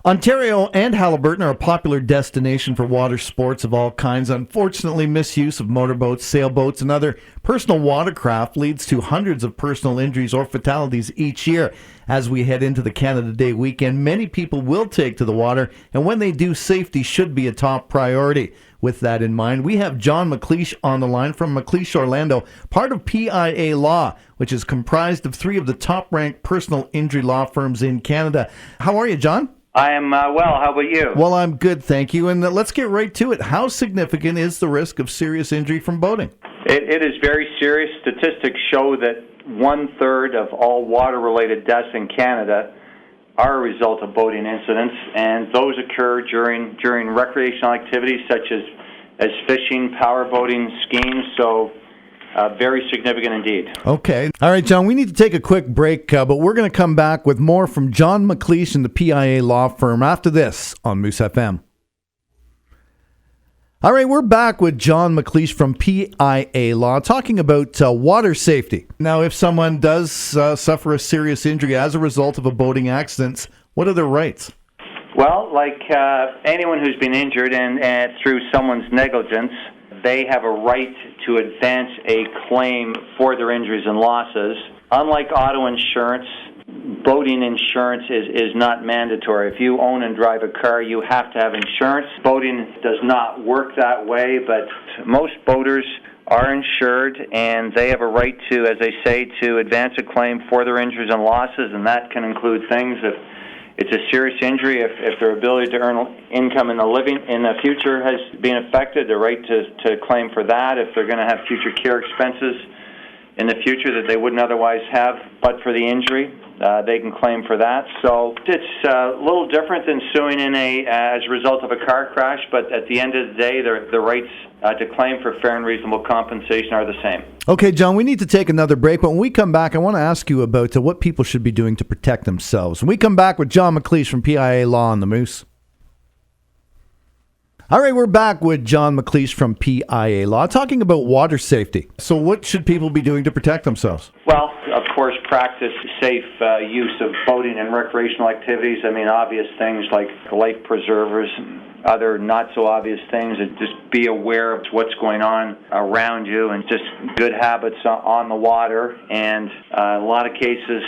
Ontario and Haliburton are a popular destination for water sports of all kinds. Unfortunately, misuse of motorboats, sailboats, and other personal watercraft leads to hundreds of personal injuries or fatalities each year. As we head into the Canada Day weekend, many people will take to the water, and when they do, safety should be a top priority. With that in mind, we have John McLeish on the line from McLeish, Orlando, part of PIA Law, which is comprised of three of the top-ranked personal injury law firms in Canada. How are you, John? I am well. How about you? Well, I'm good, thank you. And let's get right to it. How significant is the risk of serious injury from boating? It is very serious. Statistics show that 1/3 of all water-related deaths in Canada are a result of boating incidents, and those occur during recreational activities such as fishing, power boating, skiing. So very significant indeed. Okay. All right, John, we need to take a quick break, but we're going to come back with more from John McLeish and the PIA Law Firm after this on Moose FM. All right, we're back with John McLeish from PIA Law talking about water safety. Now, if someone does suffer a serious injury as a result of a boating accident, what are their rights? Well, like anyone who's been injured and through someone's negligence, they have a right to advance a claim for their injuries and losses. Unlike auto insurance, boating insurance is not mandatory. If you own and drive a car, you have to have insurance. Boating does not work that way, but most boaters are insured, and they have a right to, as I say, to advance a claim for their injuries and losses, and that can include things if it's a serious injury, if their ability to earn income in the future has been affected, the right to claim for that. If they're going to have future care expenses in the future that they wouldn't otherwise have, but for the injury, they can claim for that. So it's a little different than suing as a result of a car crash, but at the end of the day, the rights to claim for fair and reasonable compensation are the same. Okay, John, we need to take another break, but when we come back, I want to ask you about what people should be doing to protect themselves. When we come back with John McLeish from PIA Law on the Moose. All right, we're back with John McLeish from PIA Law talking about water safety. So what should people be doing to protect themselves? Well, of course, practice safe use of boating and recreational activities. I mean, obvious things like life preservers, other not-so-obvious things, and just be aware of what's going on around you and just good habits on the water. And a lot of cases,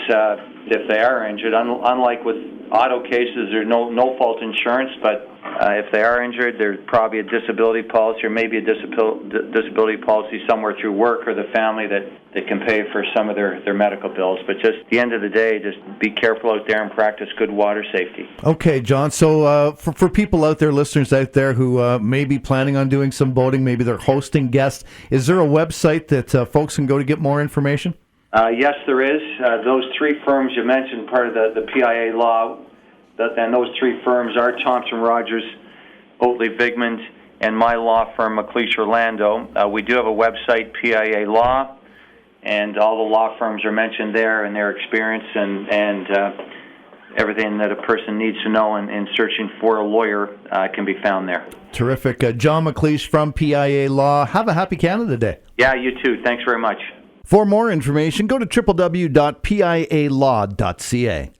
if they are injured, unlike with auto cases, there's no fault insurance, but if they are injured, there's probably a disability policy or maybe a disability policy somewhere through work or the family that can pay for some of their medical bills. But just at the end of the day, just be careful out there and practice good water safety. Okay, John. So for people out there, listeners out there who may be planning on doing some boating, maybe they're hosting guests, is there a website that folks can go to get more information? Yes, there is. Those three firms you mentioned, part of the PIA Law, and those three firms are Thompson Rogers, Oatley Vigmond, and my law firm, McLeish Orlando. We do have a website, PIA Law, and all the law firms are mentioned there and their experience and everything that a person needs to know in searching for a lawyer can be found there. Terrific. John McLeish from PIA Law. Have a happy Canada Day. Yeah, you too. Thanks very much. For more information, go to www.pialaw.ca.